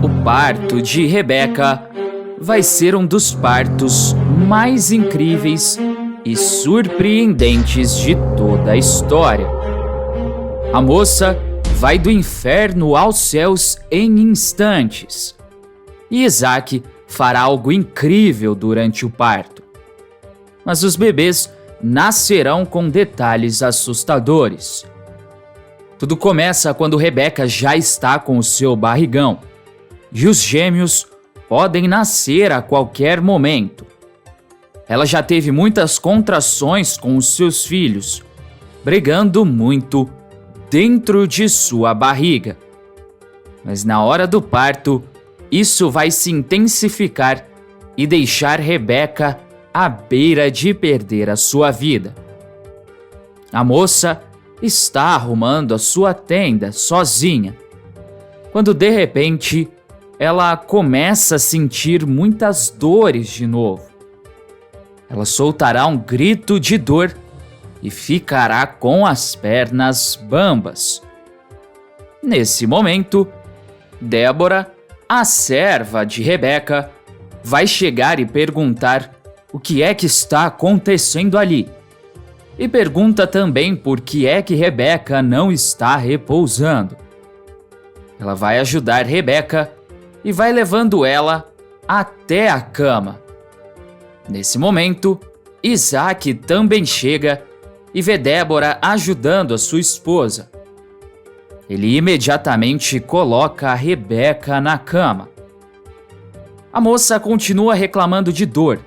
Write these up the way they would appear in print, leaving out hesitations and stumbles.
O parto de Rebeca vai ser um dos partos mais incríveis e surpreendentes de toda a história. A moça vai do inferno aos céus em instantes. E Isaac fará algo incrível durante o parto. Mas os bebês nascerão com detalhes assustadores. Tudo começa quando Rebeca já está com o seu barrigão. E os gêmeos podem nascer a qualquer momento. Ela já teve muitas contrações com os seus filhos, brigando muito dentro de sua barriga. Mas na hora do parto, isso vai se intensificar e deixar Rebeca à beira de perder a sua vida. A moça está arrumando a sua tenda sozinha, quando de repente ela começa a sentir muitas dores de novo. Ela soltará um grito de dor e ficará com as pernas bambas. Nesse momento, Débora, a serva de Rebeca, vai chegar e perguntar o que é que está acontecendo ali. E pergunta também por que é que Rebeca não está repousando. Ela vai ajudar Rebeca e vai levando ela até a cama. Nesse momento, Isaac também chega e vê Débora ajudando a sua esposa. Ele imediatamente coloca a Rebeca na cama. A moça continua reclamando de dor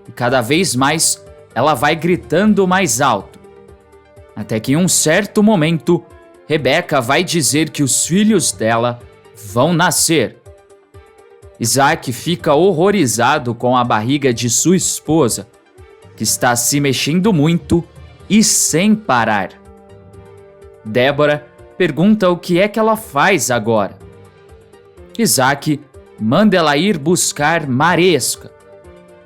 e cada vez mais ela vai gritando mais alto. Até que em um certo momento, Rebeca vai dizer que os filhos dela vão nascer. Isaac fica horrorizado com a barriga de sua esposa, que está se mexendo muito e sem parar. Débora pergunta o que é que ela faz agora. Isaac manda ela ir buscar Maresca,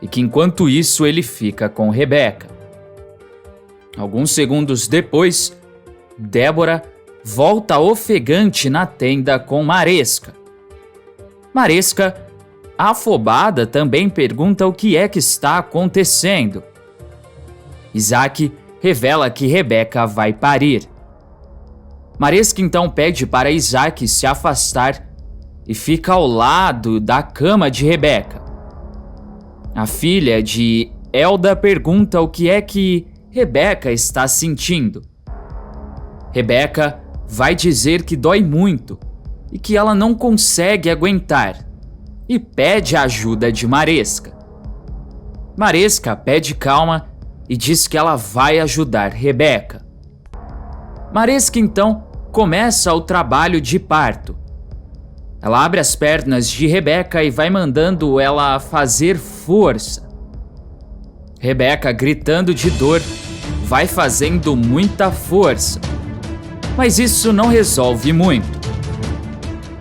e que enquanto isso ele fica com Rebeca. Alguns segundos depois, Débora volta ofegante na tenda com Maresca. Maresca, afobada, também pergunta o que é que está acontecendo. Isaac revela que Rebeca vai parir. Maresca então pede para Isaac se afastar e fica ao lado da cama de Rebeca. A filha de Elda pergunta o que é que Rebeca está sentindo. Rebeca vai dizer que dói muito e que ela não consegue aguentar e pede a ajuda de Maresca. Maresca pede calma e diz que ela vai ajudar Rebeca. Maresca então começa o trabalho de parto. Ela abre as pernas de Rebeca e vai mandando ela fazer força. Rebeca, gritando de dor, vai fazendo muita força. Mas isso não resolve muito.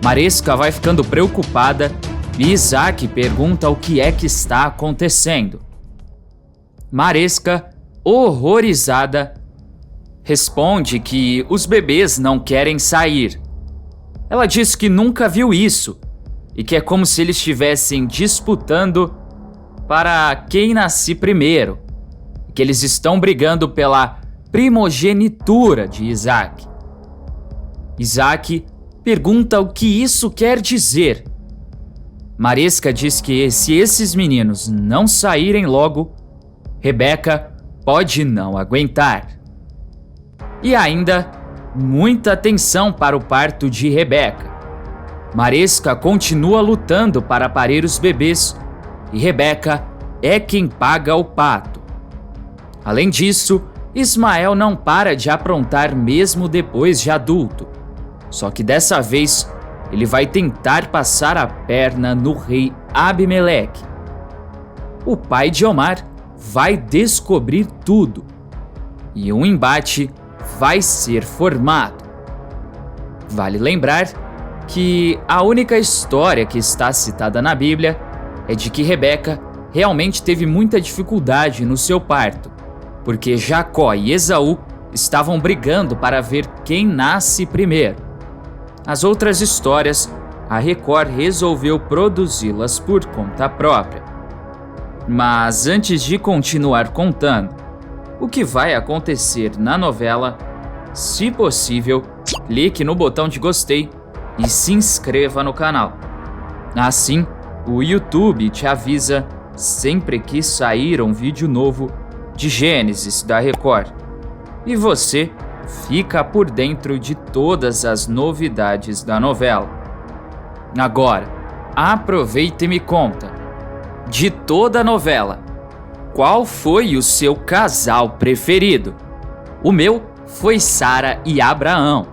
Maresca vai ficando preocupada e Isaac pergunta o que é que está acontecendo. Maresca, horrorizada, responde que os bebês não querem sair. Ela diz que nunca viu isso e que é como se eles estivessem disputando para quem nasce primeiro, que eles estão brigando pela primogenitura de Isaac. Isaac pergunta o que isso quer dizer. Maresca diz que se esses meninos não saírem logo, Rebeca pode não aguentar. E ainda muita atenção para o parto de Rebeca. Maresca continua lutando para parir os bebês e Rebeca é quem paga o pato. Além disso, Ismael não para de aprontar mesmo depois de adulto. Só que dessa vez, ele vai tentar passar a perna no rei Abimeleque. O pai de Omar vai descobrir tudo e um embate vai ser formado. Vale lembrar que a única história que está citada na Bíblia é de que Rebeca realmente teve muita dificuldade no seu parto, porque Jacó e Esaú estavam brigando para ver quem nasce primeiro. As outras histórias a Record resolveu produzi-las por conta própria. Mas antes de continuar contando o que vai acontecer na novela, se possível, clique no botão de gostei e se inscreva no canal. Assim, o YouTube te avisa sempre que sair um vídeo novo de Gênesis da Record. E você fica por dentro de todas as novidades da novela. Agora, aproveita e me conta, de toda a novela, qual foi o seu casal preferido? O meu foi Sara e Abraão.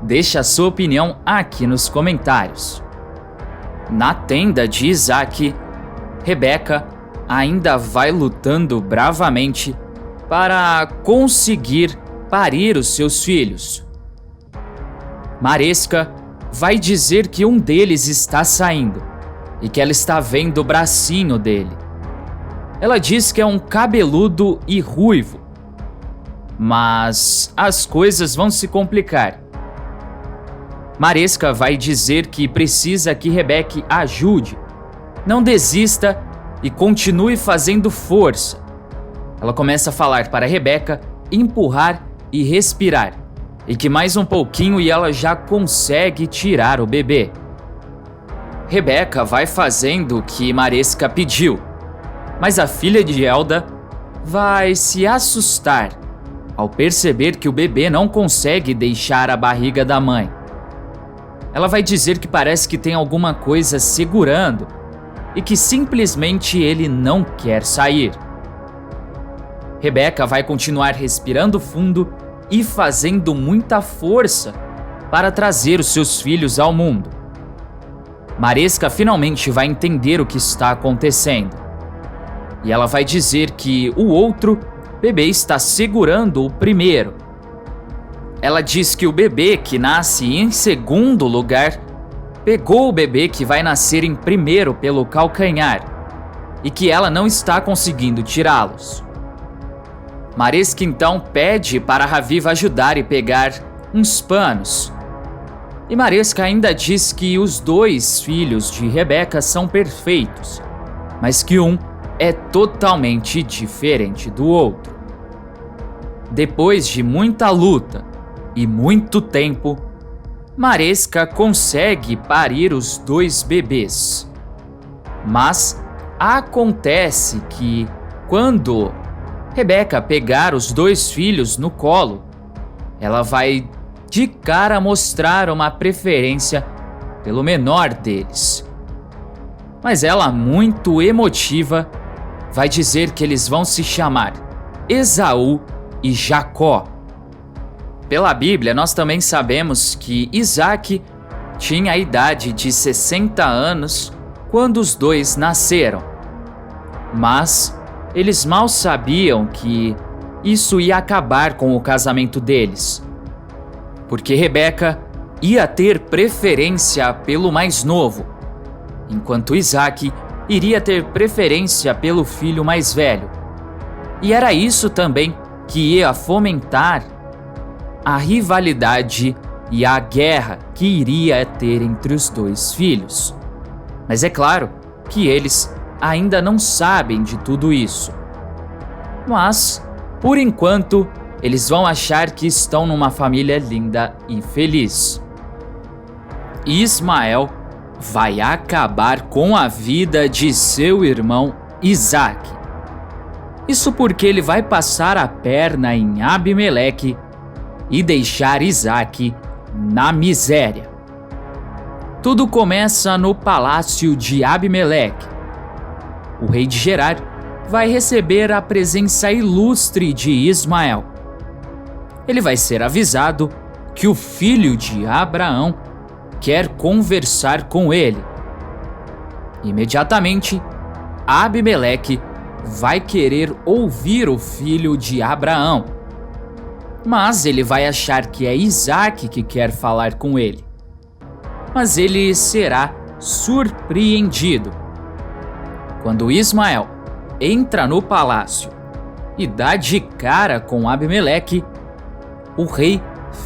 Deixa a sua opinião aqui nos comentários. Na tenda de Isaac, Rebeca ainda vai lutando bravamente para conseguir parir os seus filhos. Maresca vai dizer que um deles está saindo e que ela está vendo o bracinho dele. Ela diz que é um cabeludo e ruivo, mas as coisas vão se complicar. Maresca vai dizer que precisa que Rebeca ajude, não desista e continue fazendo força. Ela começa a falar para Rebeca empurrar e respirar, e que mais um pouquinho e ela já consegue tirar o bebê. Rebeca vai fazendo o que Maresca pediu, mas a filha de Elda vai se assustar ao perceber que o bebê não consegue deixar a barriga da mãe. Ela vai dizer que parece que tem alguma coisa segurando e que simplesmente ele não quer sair. Rebeca vai continuar respirando fundo e fazendo muita força para trazer os seus filhos ao mundo. Maresca finalmente vai entender o que está acontecendo. E ela vai dizer que o outro bebê está segurando o primeiro. Ela diz que o bebê que nasce em segundo lugar pegou o bebê que vai nascer em primeiro pelo calcanhar e que ela não está conseguindo tirá-los. Maresca então pede para Raviva ajudar e pegar uns panos. E Maresca ainda diz que os dois filhos de Rebeca são perfeitos, mas que um é totalmente diferente do outro. Depois de muita luta e muito tempo, Maresca consegue parir os dois bebês. Mas acontece que, quando Rebeca pegar os dois filhos no colo, ela vai de cara mostrar uma preferência pelo menor deles. Mas ela, muito emotiva, vai dizer que eles vão se chamar Esaú e Jacó. Pela Bíblia, nós também sabemos que Isaac tinha a idade de 60 anos quando os dois nasceram. Mas eles mal sabiam que isso ia acabar com o casamento deles, porque Rebeca ia ter preferência pelo mais novo, enquanto Isaac iria ter preferência pelo filho mais velho. E era isso também que ia fomentar a rivalidade e a guerra que iria ter entre os dois filhos. Mas é claro que eles ainda não sabem de tudo isso. Mas, por enquanto, eles vão achar que estão numa família linda e feliz. Ismael vai acabar com a vida de seu irmão Isaac. Isso porque ele vai passar a perna em Abimeleque e deixar Isaac na miséria. Tudo começa no palácio de Abimeleque. O rei de Gerar vai receber a presença ilustre de Ismael. Ele vai ser avisado que o filho de Abraão quer conversar com ele. Imediatamente, Abimeleque vai querer ouvir o filho de Abraão, mas ele vai achar que é Isaac que quer falar com ele. Mas ele será surpreendido. Quando Ismael entra no palácio e dá de cara com Abimeleque, o rei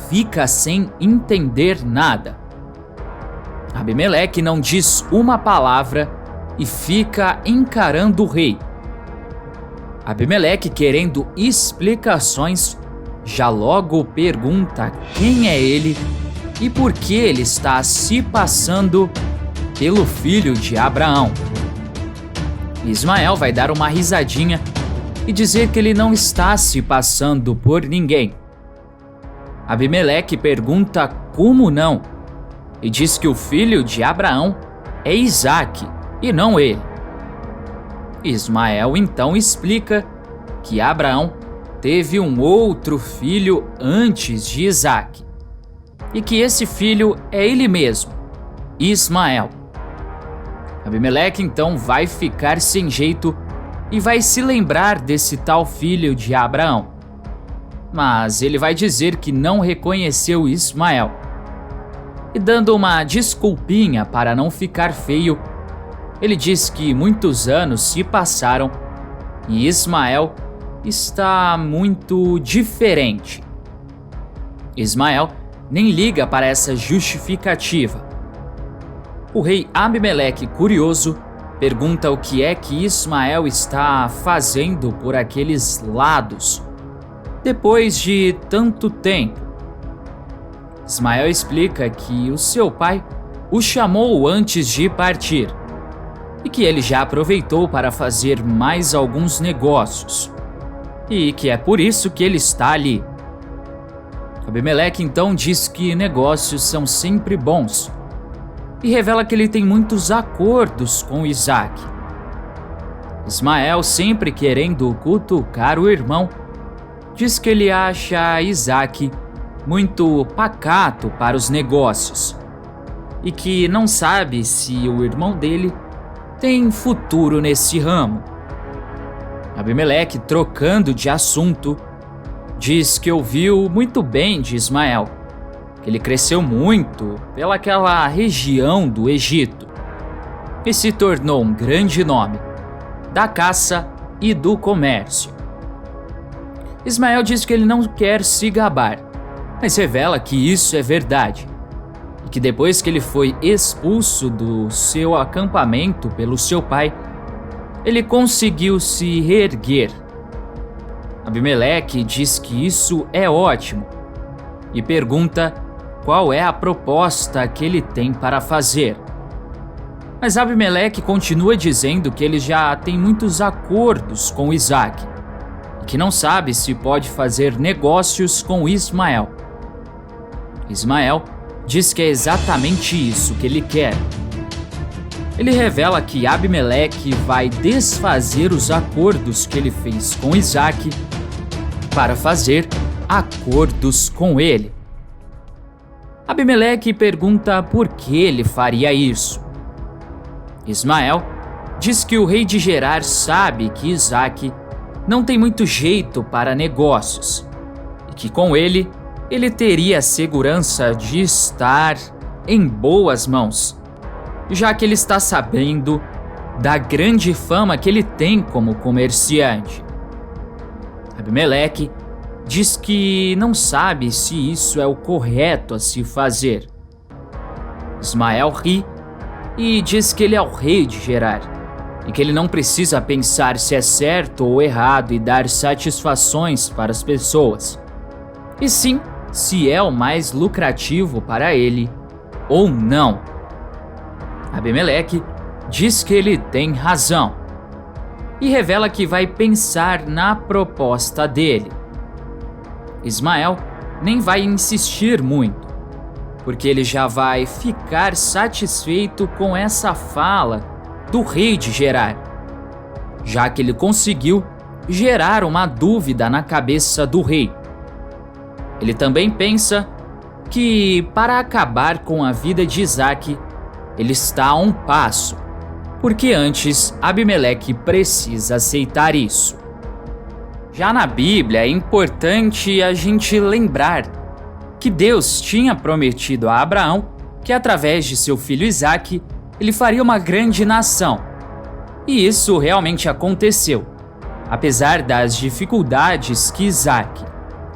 fica sem entender nada. Abimeleque não diz uma palavra e fica encarando o rei. Abimeleque, querendo explicações, já logo pergunta quem é ele e por que ele está se passando pelo filho de Abraão. Ismael vai dar uma risadinha e dizer que ele não está se passando por ninguém. Abimeleque pergunta como não e diz que o filho de Abraão é Isaque e não ele. Ismael então explica que Abraão teve um outro filho antes de Isaque e que esse filho é ele mesmo, Ismael. Abimeleque então vai ficar sem jeito e vai se lembrar desse tal filho de Abraão. Mas ele vai dizer que não reconheceu Ismael. E dando uma desculpinha para não ficar feio, ele diz que muitos anos se passaram e Ismael está muito diferente. Ismael nem liga para essa justificativa. O rei Abimeleque, curioso, pergunta o que é que Ismael está fazendo por aqueles lados, depois de tanto tempo. Ismael explica que o seu pai o chamou antes de partir e que ele já aproveitou para fazer mais alguns negócios e que é por isso que ele está ali. Abimeleque então diz que negócios são sempre bons e revela que ele tem muitos acordos com Isaque. Ismael, sempre querendo cutucar o irmão, diz que ele acha Isaque muito pacato para os negócios e que não sabe se o irmão dele tem futuro nesse ramo. Abimeleque, trocando de assunto, diz que ouviu muito bem de Ismael, que ele cresceu muito pelaquela região do Egito e se tornou um grande nome da caça e do comércio. Ismael diz que ele não quer se gabar, mas revela que isso é verdade e que depois que ele foi expulso do seu acampamento pelo seu pai, ele conseguiu se reerguer. Abimeleque diz que isso é ótimo e pergunta qual é a proposta que ele tem para fazer. Mas Abimeleque continua dizendo que ele já tem muitos acordos com Isaque e que não sabe se pode fazer negócios com Ismael. Ismael diz que é exatamente isso que ele quer. Ele revela que Abimeleque vai desfazer os acordos que ele fez com Isaque para fazer acordos com ele. Abimeleque pergunta por que ele faria isso. Ismael diz que o rei de Gerar sabe que Isaque não tem muito jeito para negócios e que com ele teria a segurança de estar em boas mãos, já que ele está sabendo da grande fama que ele tem como comerciante. Abimeleque diz que não sabe se isso é o correto a se fazer. Ismael ri e diz que ele é o rei de Gerar e que ele não precisa pensar se é certo ou errado e dar satisfações para as pessoas, e sim se é o mais lucrativo para ele ou não. Abimeleque diz que ele tem razão e revela que vai pensar na proposta dele. Ismael nem vai insistir muito, porque ele já vai ficar satisfeito com essa fala do rei de Gerar, já que ele conseguiu gerar uma dúvida na cabeça do rei. Ele também pensa que, para acabar com a vida de Isaque, ele está a um passo, porque antes Abimeleque precisa aceitar isso. Já na Bíblia é importante a gente lembrar que Deus tinha prometido a Abraão que através de seu filho Isaque ele faria uma grande nação. E isso realmente aconteceu, apesar das dificuldades que Isaque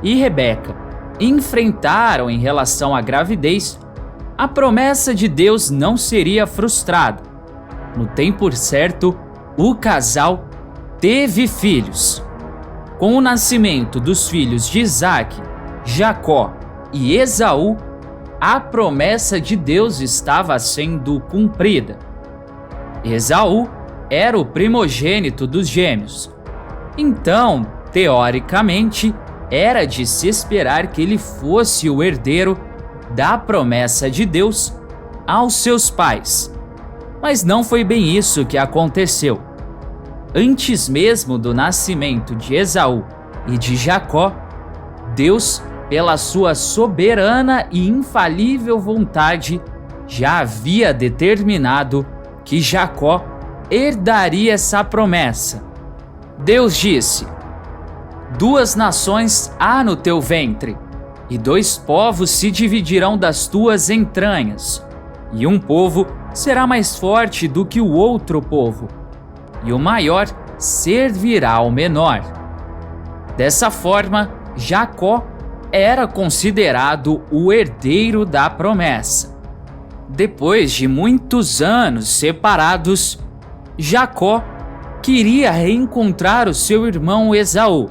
e Rebeca enfrentaram em relação à gravidez. a promessa de Deus não seria frustrada. No tempo certo, o casal teve filhos. Com o nascimento dos filhos de Isaque, Jacó e Esaú, a promessa de Deus estava sendo cumprida. Esaú era o primogênito dos gêmeos. Então, teoricamente, era de se esperar que ele fosse o herdeiro da promessa de Deus aos seus pais. Mas não foi bem isso que aconteceu. Antes mesmo do nascimento de Esaú e de Jacó, Deus, pela sua soberana e infalível vontade, já havia determinado que Jacó herdaria essa promessa. Deus disse: 2 nações há no teu ventre, e 2 povos se dividirão das tuas entranhas, e um povo será mais forte do que o outro povo, e o maior servirá ao menor. Dessa forma, Jacó era considerado o herdeiro da promessa. Depois de muitos anos separados, Jacó queria reencontrar o seu irmão Esaú.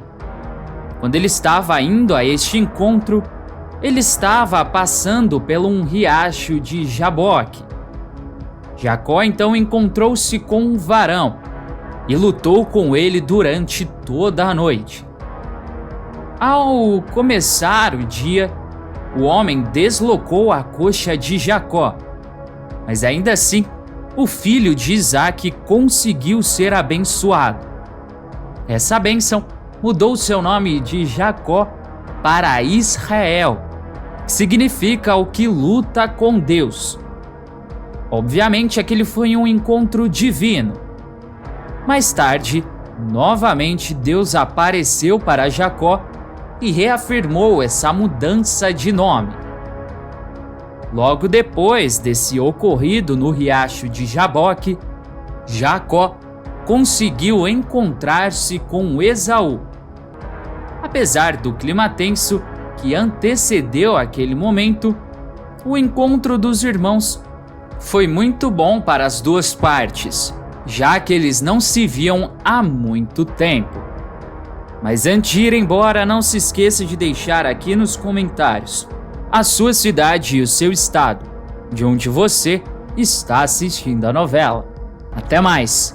Quando ele estava indo a este encontro, ele estava passando por um riacho de Jaboque. Jacó então encontrou-se com um varão e lutou com ele durante toda a noite. Ao começar o dia, o homem deslocou a coxa de Jacó, mas ainda assim, o filho de Isaque conseguiu ser abençoado. Essa bênção mudou seu nome de Jacó para Israel, que significa o que luta com Deus. Obviamente, aquele foi um encontro divino. Mais tarde, novamente Deus apareceu para Jacó e reafirmou essa mudança de nome. Logo depois desse ocorrido no riacho de Jaboque, Jacó conseguiu encontrar-se com Esaú. Apesar do clima tenso que antecedeu aquele momento, o encontro dos irmãos foi muito bom para as 2 partes, já que eles não se viam há muito tempo. Mas antes de ir embora, não se esqueça de deixar aqui nos comentários a sua cidade e o seu estado, de onde você está assistindo a novela. Até mais!